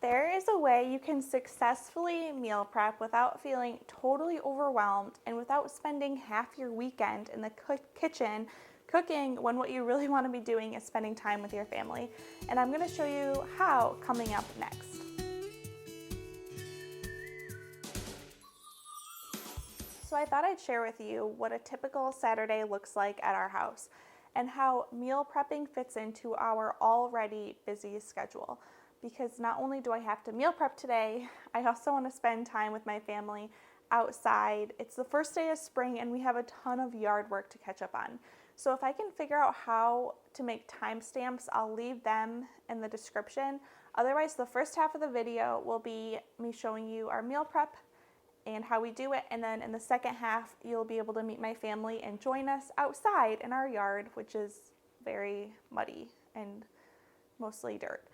There is a way you can successfully meal prep without feeling totally overwhelmed and without spending half your weekend in the kitchen cooking when what you really want to be doing is spending time with your family. And I'm going to show you how coming up next. So I thought I'd share with you what a typical Saturday looks like at our house and how meal prepping fits into our already busy schedule. Because not only do I have to meal prep today, I also want to spend time with my family outside. It's the first day of spring and we have a ton of yard work to catch up on. So if I can figure out how to make timestamps, I'll leave them in the description. Otherwise, the first half of the video will be me showing you our meal prep and how we do it, and then in the second half you'll be able to meet my family and join us outside in our yard, which is very muddy and mostly dirt.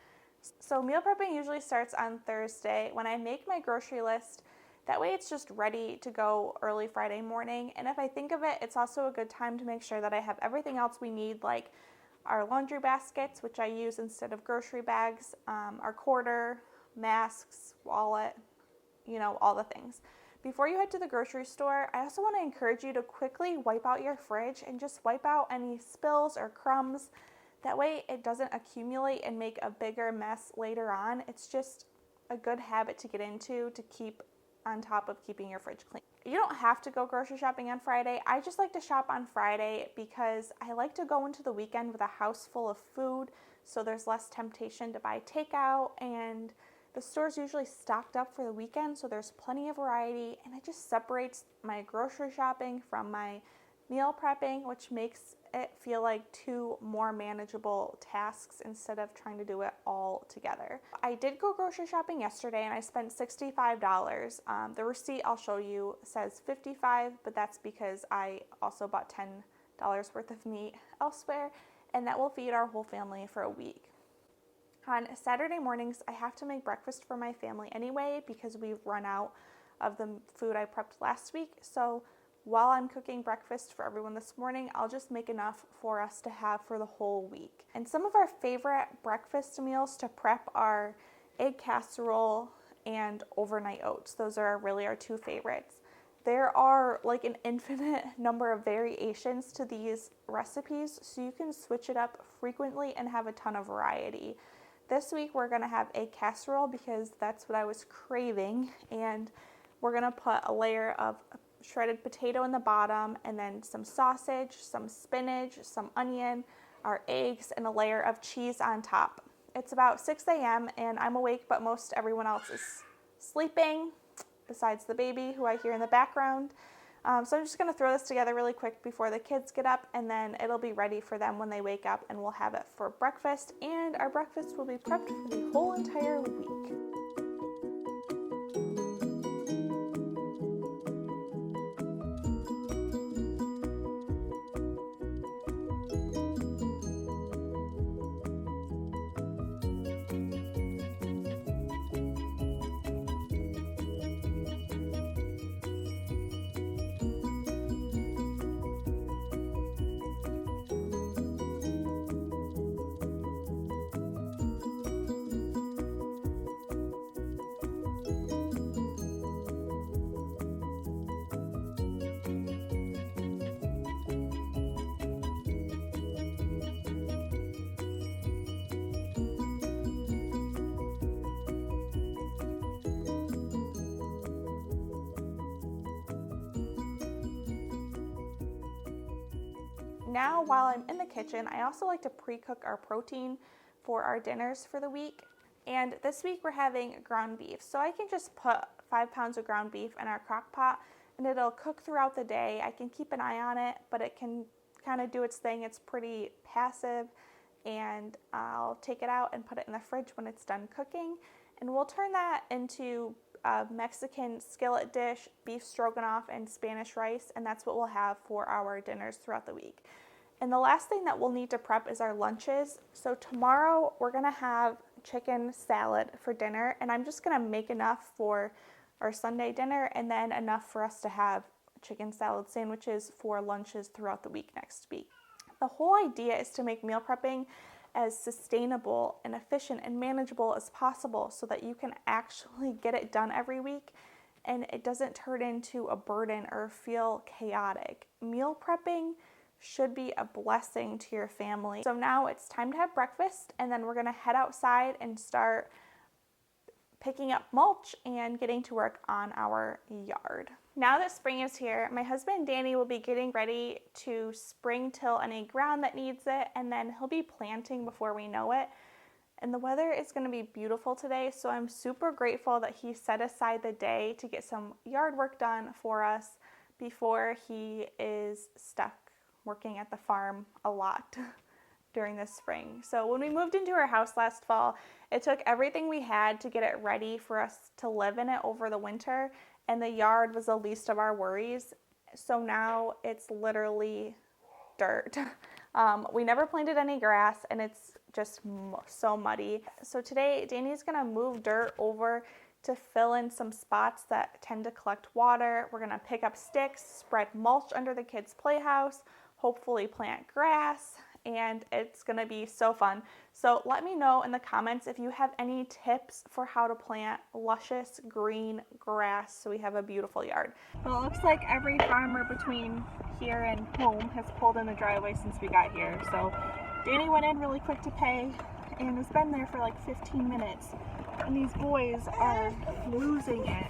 So meal prepping usually starts on Thursday when I make my grocery list. That way it's just ready to go early Friday morning, and if I think of it, it's also a good time to make sure that I have everything else we need, like our laundry baskets, which I use instead of grocery bags, our quarter, masks, wallet, all the things. Before you head to the grocery store, I also want to encourage you to quickly wipe out your fridge and just wipe out any spills or crumbs. That way it doesn't accumulate and make a bigger mess later on. It's just a good habit to get into to keep on top of keeping your fridge clean. You don't have to go grocery shopping on Friday. I just like to shop on Friday because I like to go into the weekend with a house full of food, so there's less temptation to buy takeout, and the store's usually stocked up for the weekend, so there's plenty of variety, and it just separates my grocery shopping from my meal prepping, which makes it feel like two more manageable tasks instead of trying to do it all together. I did go grocery shopping yesterday and I spent $65. The receipt I'll show you says $55, but that's because I also bought $10 worth of meat elsewhere, and that will feed our whole family for a week. On Saturday mornings, I have to make breakfast for my family anyway because we've run out of the food I prepped last week. So while I'm cooking breakfast for everyone this morning, I'll just make enough for us to have for the whole week. And some of our favorite breakfast meals to prep are egg casserole and overnight oats. Those are really our two favorites. There are like an infinite number of variations to these recipes, so you can switch it up frequently and have a ton of variety. This week we're going to have egg casserole because that's what I was craving, and we're going to put a layer of shredded potato in the bottom and then some sausage, some spinach, some onion, our eggs, and a layer of cheese on top. It's about 6 a.m. and I'm awake, but most everyone else is sleeping besides the baby who I hear in the background. So I'm just going to throw this together really quick before the kids get up, and then it'll be ready for them when they wake up, and we'll have it for breakfast, and our breakfast will be prepped for the whole entire week. Now, while I'm in the kitchen, I also like to pre-cook our protein for our dinners for the week. And this week we're having ground beef. So I can just put 5 pounds of ground beef in our crock pot and it'll cook throughout the day. I can keep an eye on it, but it can kind of do its thing. It's pretty passive, and I'll take it out and put it in the fridge when it's done cooking. And we'll turn that into a Mexican skillet dish, beef stroganoff, and Spanish rice, and that's what we'll have for our dinners throughout the week. And the last thing that we'll need to prep is our lunches. So tomorrow we're gonna have chicken salad for dinner, and I'm just gonna make enough for our Sunday dinner and then enough for us to have chicken salad sandwiches for lunches throughout the week next week. The whole idea is to make meal prepping as sustainable and efficient and manageable as possible so that you can actually get it done every week and it doesn't turn into a burden or feel chaotic. Meal prepping should be a blessing to your family. So now it's time to have breakfast, and then we're gonna head outside and start picking up mulch and getting to work on our yard. Now that spring is here, my husband Danny will be getting ready to spring till any ground that needs it, and then he'll be planting before we know it. And the weather is going to be beautiful today, so I'm super grateful that he set aside the day to get some yard work done for us before he is stuck working at the farm a lot during this spring. So when we moved into our house last fall, it took everything we had to get it ready for us to live in it over the winter, and the yard was the least of our worries. So now it's literally dirt. We never planted any grass, and it's just so muddy. So today, Danny's gonna move dirt over to fill in some spots that tend to collect water. We're gonna pick up sticks, spread mulch under the kids' playhouse, hopefully plant grass, and it's gonna be so fun. So let me know in the comments if you have any tips for how to plant luscious green grass so we have a beautiful yard. Well, it looks like every farmer between here and home has pulled in the driveway since we got here. So Danny went in really quick to pay and has been there for like 15 minutes. And these boys are losing it.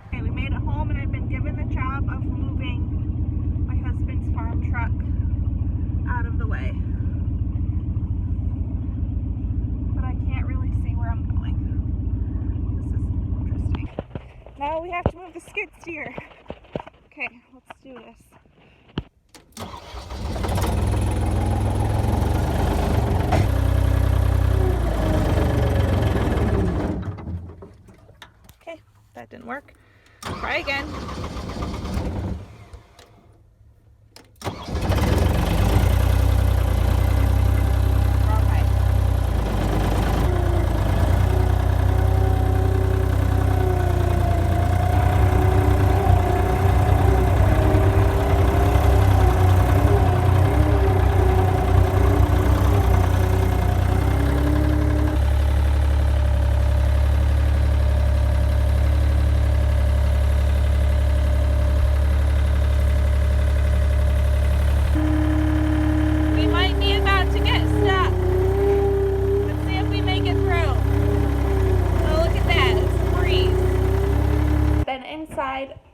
Okay, we made it home, and I've been given the job of moving my husband's farm truck out of the way. But I can't really see where I'm going. This is interesting. Now we have to move the skid steer. Okay, let's do this. Okay, that didn't work. Try again.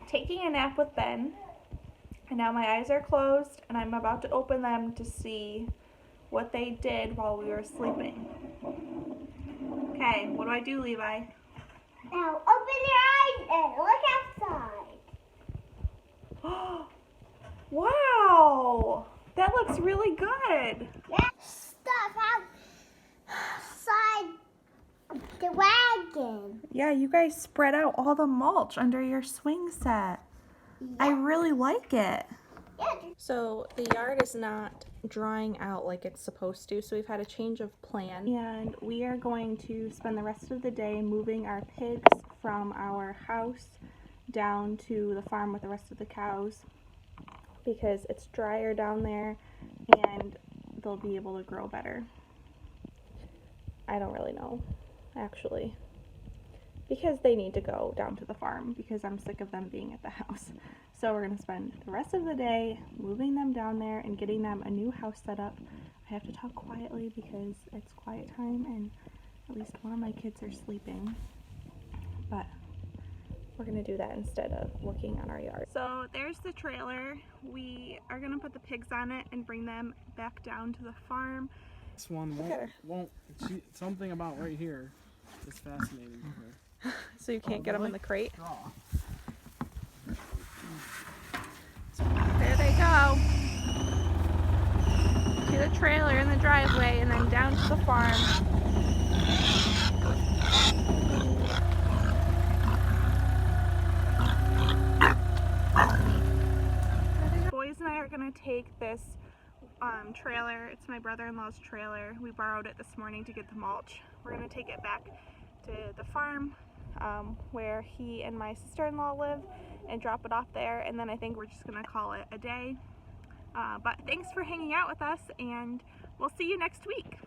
Taking a nap with Ben, and now my eyes are closed and I'm about to open them to see what they did while we were sleeping. Okay, what do I do, Levi? Now open your eyes and look outside. Wow, that looks really good. Let's stuff outside the wagon. Yeah, you guys spread out all the mulch under your swing set. Yeah. I really like it. Yeah. So the yard is not drying out like it's supposed to, so we've had a change of plan. And we are going to spend the rest of the day moving our pigs from our house down to the farm with the rest of the cows because it's drier down there and they'll be able to grow better. I don't really know, actually, because they need to go down to the farm because I'm sick of them being at the house. So we're going to spend the rest of the day moving them down there and getting them a new house set up. I have to talk quietly because it's quiet time and at least one of my kids are sleeping. But we're going to do that instead of looking on our yard. So there's the trailer. We are going to put the pigs on it and bring them back down to the farm. This one won't something about right here is fascinating to her. So you can't get them in the crate? Draw. There they go. To the trailer in the driveway and then down to the farm. Boys and I are going to take this trailer. It's my brother-in-law's trailer. We borrowed it this morning to get the mulch. We're going to take it back to the farm where he and my sister-in-law live, and drop it off there, and then I think we're just gonna call it a day. But thanks for hanging out with us, and we'll see you next week.